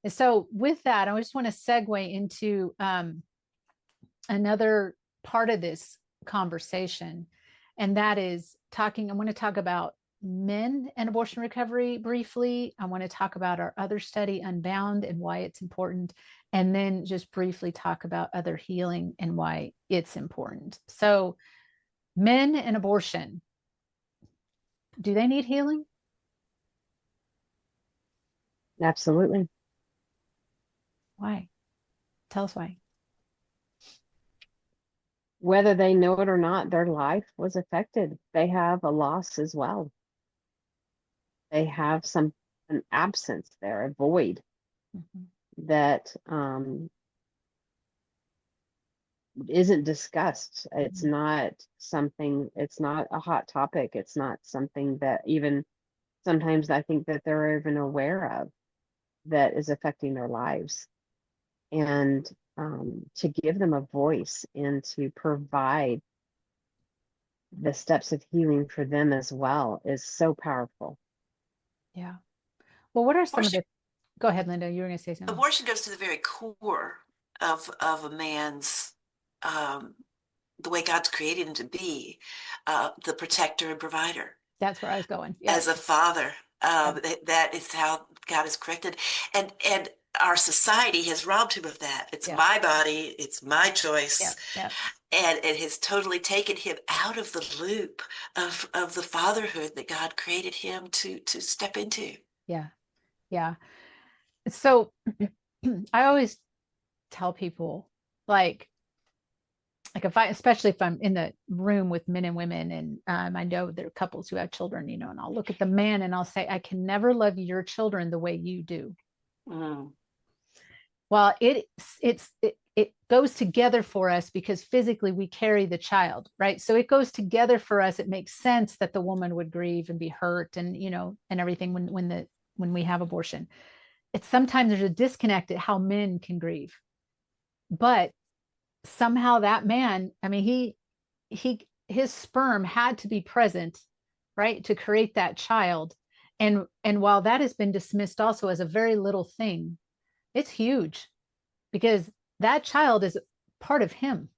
And so with that, I just want to segue into another part of this conversation. And that is I want to talk about men and abortion recovery briefly. I want to talk about our other study, Unbound, and why it's important. And then just briefly talk about other healing and why it's important. So men and abortion, do they need healing? Absolutely. Why? Tell us why. Whether they know it or not, their life was affected. They have a loss as well. They have an absence there, a void Mhm. that isn't discussed. It's Mhm. not something, it's not a hot topic. It's not something that even sometimes I think that they're even aware of that is affecting their lives. And to give them a voice and to provide the steps of healing for them as well is so powerful. Yeah. Well, what are some of Abortion, the, go ahead, Linda, you were going to say something. abortion goes to the very core of a man's the way God's created him to be, the protector and provider. That's where I was going. Yeah. As a father, Yeah. that is how God is corrected, and our society has robbed him of that. It's Yeah. my body, it's my Yeah. choice, Yeah. and it has totally taken him out of the loop of the fatherhood that God created him to step into. Yeah. Yeah. So I always tell people like if I, especially if I'm in the room with men and women, and I know there are couples who have children, and I'll look at the man and I'll say, I can never love your children the way you do. Mm. Well, it goes together for us because physically we carry the child, right? So it goes together for us. It makes sense that the woman would grieve and be hurt, and and everything when we have abortion. It's sometimes there's a disconnect at how men can grieve, but somehow that man, I mean, his sperm had to be present, right, to create that child. And while that has been dismissed also as a very little thing, it's huge because that child is part of him.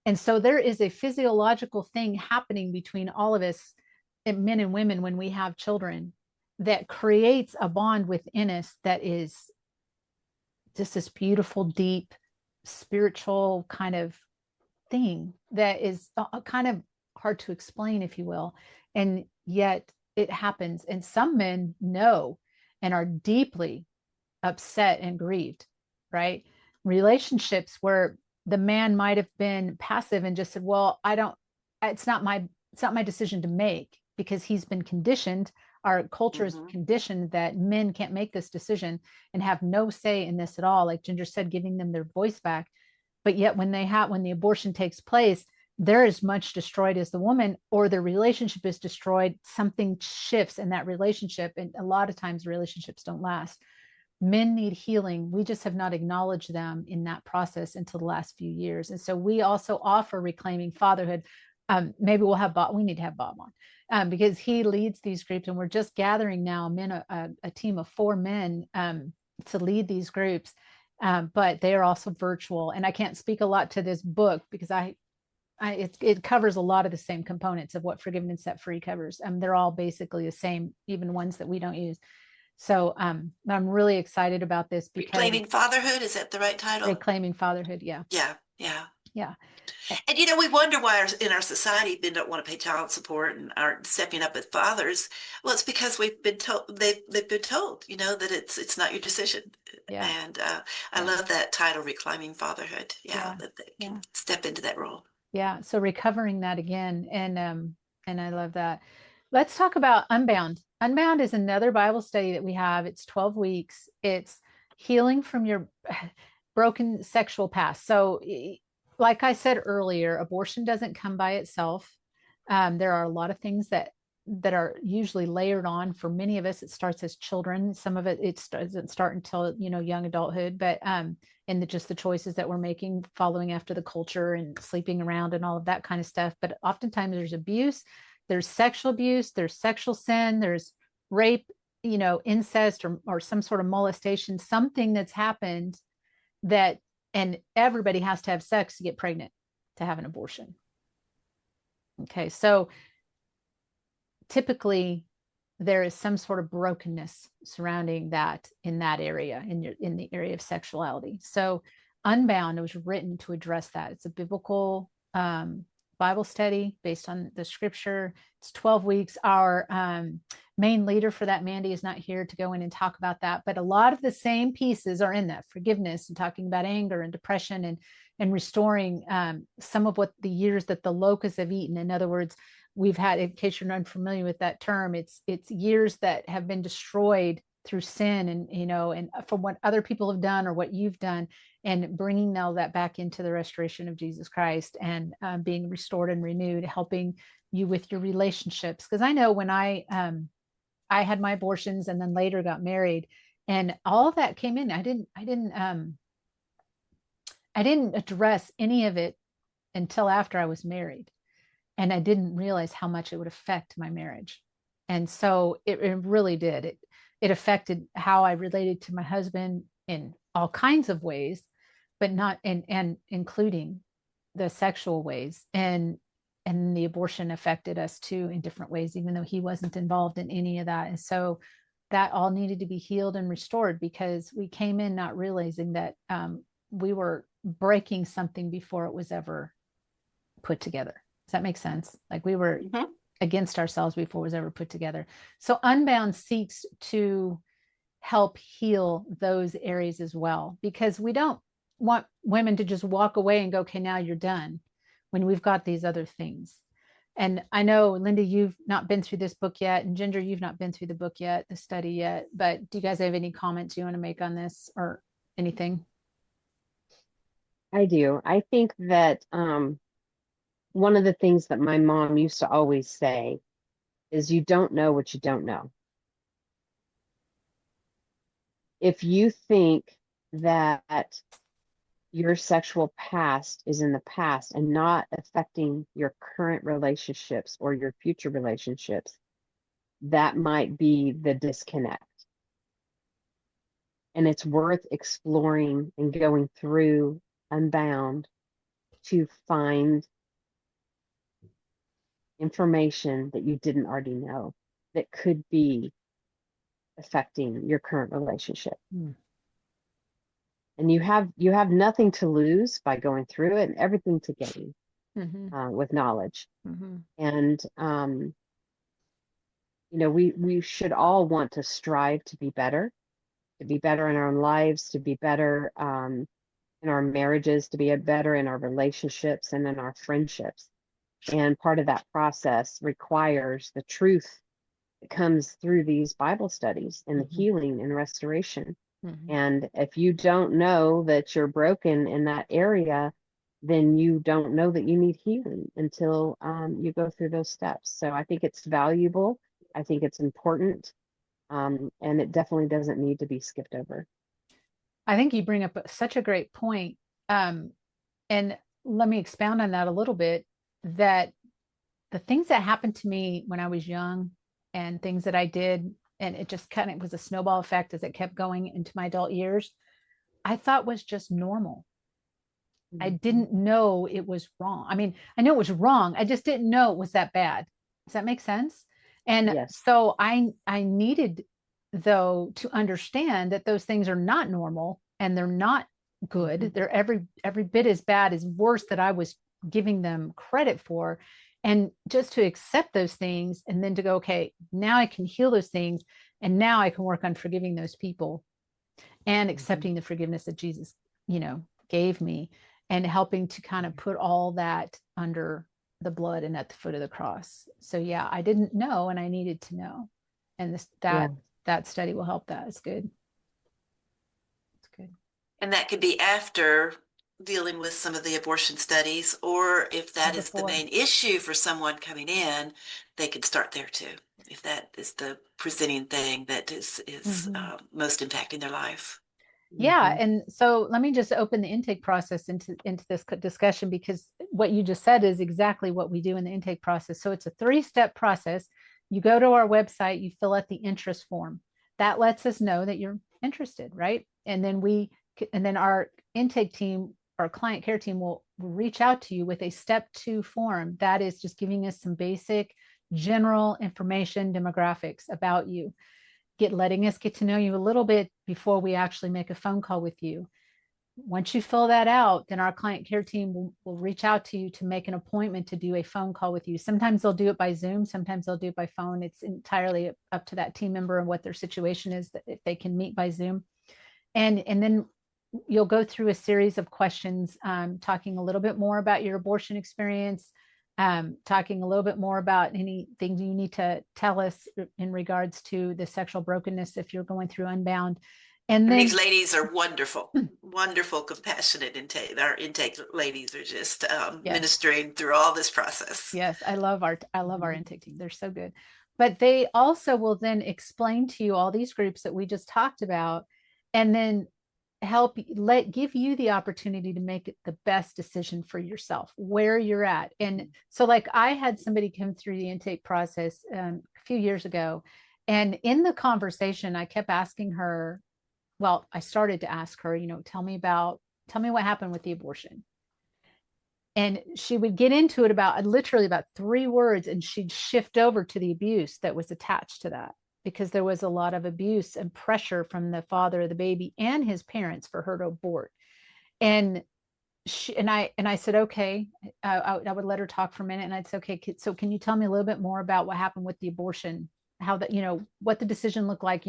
And so there is a physiological thing happening between all of us, men and women, when we have children, that creates a bond within us that is just this beautiful, deep, spiritual kind of thing that is kind of hard to explain, if you will. And yet it happens. And some men know and are deeply upset and grieved, right? Relationships where the man might have been passive and just said, well, I don't, it's not my decision to make, because he's been conditioned. Our culture is conditioned that men can't make this decision and have no say in this at all. Like Ginger said, giving them their voice back. But yet when the abortion takes place, they're as much destroyed as the woman, or the relationship is destroyed. Something shifts in that relationship. And a lot of times relationships don't last. Men need healing. We just have not acknowledged them in that process until the last few years. And so we also offer Reclaiming Fatherhood. Maybe we'll have Bob. We need to have Bob on because he leads these groups, and we're just gathering now a team of 4 men to lead these groups. But they are also virtual, and I can't speak a lot to this book because it covers a lot of the same components of what Forgiven and Set Free covers. They're all basically the same, even ones that we don't use. So I'm really excited about this because Reclaiming Fatherhood, is that the right title? Reclaiming Fatherhood. Yeah. Yeah, yeah. Yeah. And we wonder why in our society men don't want to pay child support and aren't stepping up as fathers. Well, it's because we've been told they've been told, that it's not your decision. Yeah. And I love that title, Reclaiming Fatherhood. Yeah, that they can step into that role. Yeah. So recovering that again, and I love that. Let's talk about Unbound. Unbound is another Bible study that we have. It's 12 weeks. It's healing from your broken sexual past. So like I said earlier, abortion doesn't come by itself. There are a lot of things that are usually layered on. For many of us, it starts as children. Some of it doesn't start until young adulthood. But and just the choices that we're making, following after the culture and sleeping around and all of that kind of stuff. But oftentimes there's abuse, there's sexual abuse, there's sexual sin, there's rape, incest or some sort of molestation, something that's happened that, and everybody has to have sex to get pregnant, to have an abortion. Okay. So typically there is some sort of brokenness surrounding that in that area, in the area of sexuality. So Unbound was written to address that. It's a biblical Bible study based on the scripture. It's 12 weeks. Our main leader for that, Mindy, is not here to go in and talk about that, but a lot of the same pieces are in that: forgiveness and talking about anger and depression, and restoring some of what the years that the locusts have eaten. In other words, we've had, in case you're unfamiliar with that term, it's years that have been destroyed through sin, and and from what other people have done or what you've done, and bringing all that back into the restoration of Jesus Christ, and being restored and renewed, helping you with your relationships. Because I know when I had my abortions and then later got married, and all of that came in, I didn't address any of it until after I was married. And I didn't realize how much it would affect my marriage. And so it really did. It affected how I related to my husband in all kinds of ways, but not, and including the sexual ways. And the abortion affected us too in different ways, even though he wasn't involved in any of that. And so that all needed to be healed and restored, because we came in not realizing that we were breaking something before it was ever put together. Does that make sense? Like we were against ourselves before it was ever put together. So Unbound seeks to help heal those areas as well, because we don't want women to just walk away and go, okay, now you're done, when we've got these other things. And I know, Linda, you've not been through this book yet, and Ginger, you've not been through the book yet, the study yet, but do you guys have any comments you want to make on this or anything? I do. I think that one of the things that my mom used to always say is, you don't know what you don't know. If you think that your sexual past is in the past and not affecting your current relationships or your future relationships, that might be the disconnect. And it's worth exploring and going through Unbound to find information that you didn't already know that could be affecting your current relationship. And you have nothing to lose by going through it, and everything to gain with knowledge. And we should all want to strive to be better in our own lives, to be better in our marriages, to be better in our relationships and in our friendships. And part of that process requires the truth that comes through these Bible studies and the healing and restoration. And if you don't know that you're broken in that area, then you don't know that you need healing until you go through those steps. So I think it's valuable. I think it's important. And it definitely doesn't need to be skipped over. I think you bring up such a great point. And let me expound on that a little bit, that the things that happened to me when I was young and things that I did, and it just kind of was a snowball effect as it kept going into my adult years, I thought was just normal. I didn't know it was wrong. I mean, I know it was wrong. I just didn't know it was that bad. Does that make sense? And yes. So I needed, though, to understand that those things are not normal and they're not good. They're every bit as bad, as worse, that I was giving them credit for. And just to accept those things, and then to go, okay, now I can heal those things, and now I can work on forgiving those people and accepting the forgiveness that Jesus, gave me, and helping to kind of put all that under the blood and at the foot of the cross. So yeah, I didn't know, and I needed to know. And that study will help that. It's good. It's good. And that could be after dealing with some of the abortion studies, or if that is the main issue for someone coming in, they could start there too, if that is the presenting thing that is most impacting their life. Yeah. And so let me just open the intake process into this discussion, because what you just said is exactly what we do in the intake process. So it's a 3-step process. You go to our website, you fill out the interest form. that lets us know that you're interested, right? And then our intake team, our client care team will reach out to you with a step 2 form that is just giving us some basic general information, demographics about you, letting us get to know you a little bit before we actually make a phone call with you. Once you fill that out, then our client care team will reach out to you to make an appointment to do a phone call with you. Sometimes they'll do it by Zoom, sometimes they'll do it by phone. It's entirely up to that team member and what their situation is, that if they can meet by Zoom. And then you'll go through a series of questions, talking a little bit more about your abortion experience, talking a little bit more about anything you need to tell us in regards to the sexual brokenness if you're going through Unbound. And then these ladies are wonderful, wonderful, compassionate intake. Our intake ladies are just ministering through all this process. Yes, I love our intake team. They're so good. But they also will then explain to you all these groups that we just talked about, and then give you the opportunity to make the best decision for yourself, where you're at. And so like I had somebody come through the intake process a few years ago, and in the conversation, I kept asking her, well, I started to ask her, tell me what happened with the abortion. And she would get into it literally about 3 words, and she'd shift over to the abuse that was attached to that, because there was a lot of abuse and pressure from the father of the baby and his parents for her to abort. And I said, okay, I would let her talk for a minute, and I'd say, okay, so can you tell me a little bit more about what happened with the abortion, how that, what the decision looked like,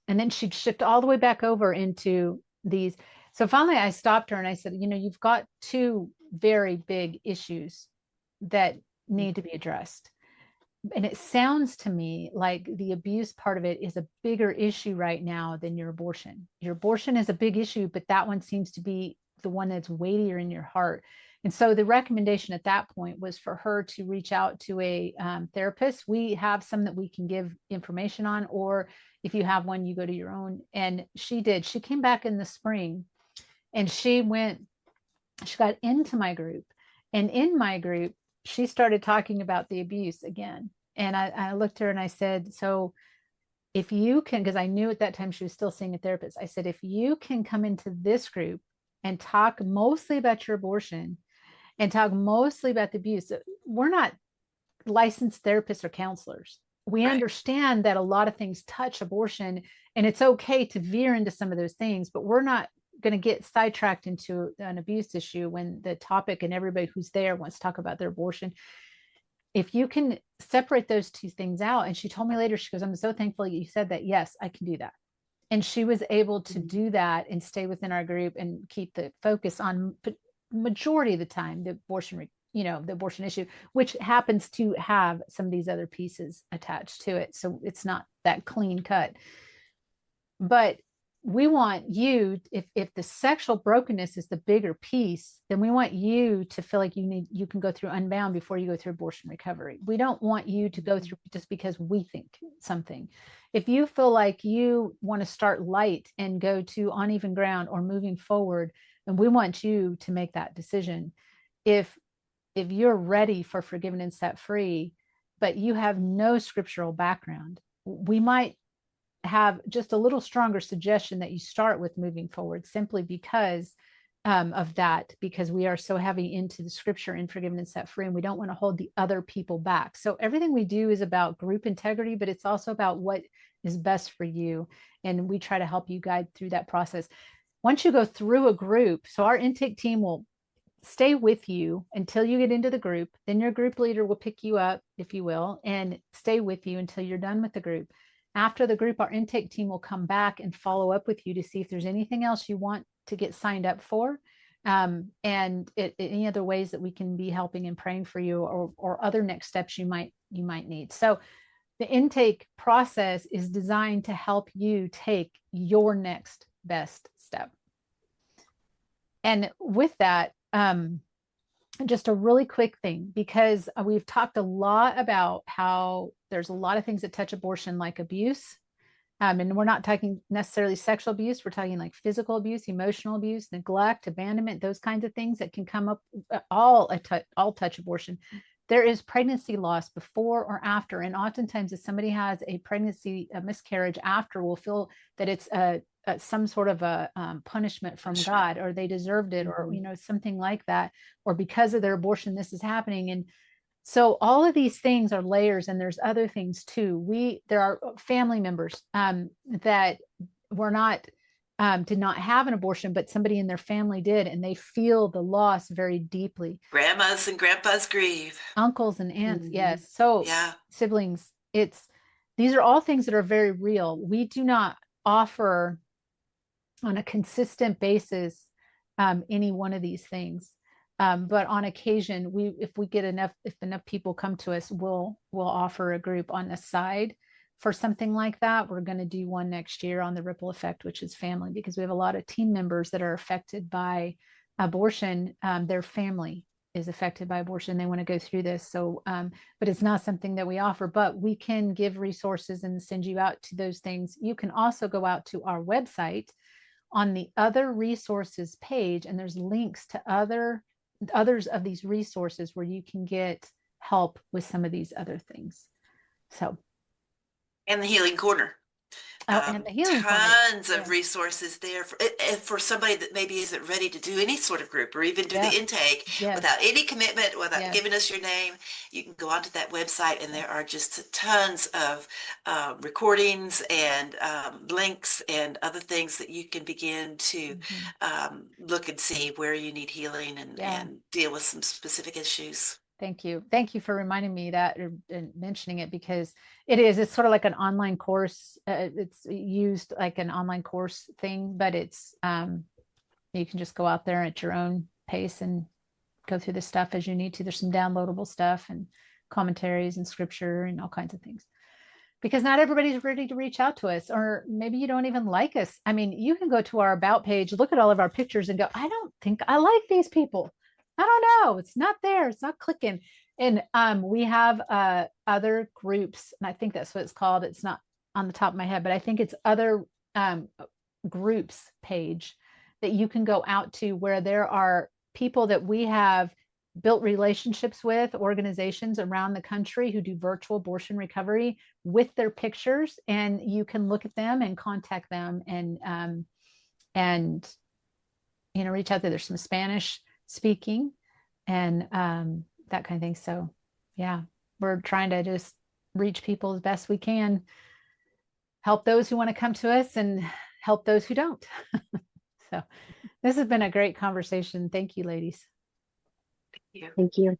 and then she'd shift all the way back over into these. So finally I stopped her and I said, you've got 2 very big issues that need to be addressed. And it sounds to me like the abuse part of it is a bigger issue right now than your abortion. Your abortion is a big issue, but that one seems to be the one that's weightier in your heart. And so the recommendation at that point was for her to reach out to a therapist. We have some that we can give information on, or if you have one, you go to your own. And she did. She came back in the spring, and she got into my group. And in my group, she started talking about the abuse again. And I looked at her and I said, so if you can, because I knew at that time she was still seeing a therapist, I said, if you can come into this group and talk mostly about your abortion and talk mostly about the abuse, we're not licensed therapists or counselors. We understand that a lot of things touch abortion, and it's okay to veer into some of those things, but we're not going to get sidetracked into an abuse issue when the topic and everybody who's there wants to talk about their abortion. If you can separate those 2 things out. And she told me later, she goes, I'm so thankful you said that. Yes, I can do that. And she was able to do that and stay within our group and keep the focus on majority of the time the abortion issue, which happens to have some of these other pieces attached to it. So it's not that clean cut. But we want you, if the sexual brokenness is the bigger piece, then we want you to feel like you can go through Unbound before you go through abortion recovery. We don't want you to go through just because we think something. If you feel like you want to start light and go to uneven ground or moving forward, then we want you to make that decision. If you're ready for forgiven and set free, but you have no scriptural background, we might have just a little stronger suggestion that you start with moving forward, simply because of that, because we are so heavy into the scripture and forgiven and set free, and we don't want to hold the other people back. So everything we do is about group integrity, but it's also about what is best for you. And we try to help you guide through that process. Once you go through a group, so our intake team will stay with you until you get into the group. Then your group leader will pick you up, if you will, and stay with you until you're done with the group. After the group, our intake team will come back and follow up with you to see if there's anything else you want to get signed up for, and any other ways that we can be helping and praying for you, or other next steps you might need. So the intake process is designed to help you take your next best step. And with that, just a really quick thing, because we've talked a lot about how there's a lot of things that touch abortion, like abuse. And we're not talking necessarily sexual abuse. We're talking like physical abuse, emotional abuse, neglect, abandonment, those kinds of things that can come up, all touch abortion. there is pregnancy loss before or after. And oftentimes if somebody has a pregnancy, a miscarriage after, will feel that it's some sort of a punishment from God, or they deserved it, or, you know, something like that, or because of their abortion, this is happening. And so all of these things are layers, and there's other things too. There are family members that were not, did not have an abortion, but somebody in their family did, and they feel the loss very deeply. Grandmas and grandpas grieve. Uncles and aunts, yes. So yeah, siblings, these are all things that are very real. We do not offer on a consistent basis any one of these things. But on occasion, if enough people come to us, we'll offer a group on the side for something like that. We're going to do one next year on the ripple effect, which is family, because we have a lot of team members that are affected by abortion. Their family is affected by abortion. They want to go through this. So, but it's not something that we offer, but we can give resources and send you out to those things. You can also go out to our website on the other resources page, and there's links to others of these resources where you can get help with some of these other things. So, and the healing corner. And the healing corner. Tons of resources there for somebody that maybe isn't ready to do any sort of group or even do the intake without any commitment, without giving us your name. You can go onto that website, and there are just tons of recordings and links and other things that you can begin to look and see where you need healing and deal with some specific issues. Thank you. Thank you for reminding me that and mentioning it, because it's sort of like an online course. It's used like an online course thing, but it's, you can just go out there at your own pace and go through the stuff as you need to. There's some downloadable stuff and commentaries and scripture and all kinds of things, because not everybody's ready to reach out to us, or maybe you don't even like us. I mean, you can go to our about page, look at all of our pictures and go, I don't think I like these people. I don't know. It's not there. It's not clicking. And we have other groups, and I think that's what it's called. It's not on the top of my head, but I think it's other groups page that you can go out to, where there are people that we have built relationships with, organizations around the country who do virtual abortion recovery with their pictures, and you can look at them and contact them and you know, reach out there. There's some Spanish speaking and that kind of thing. So yeah, we're trying to just reach people as best we can, help those who want to come to us and help those who don't. So this has been a great conversation. Thank you, ladies. Thank you.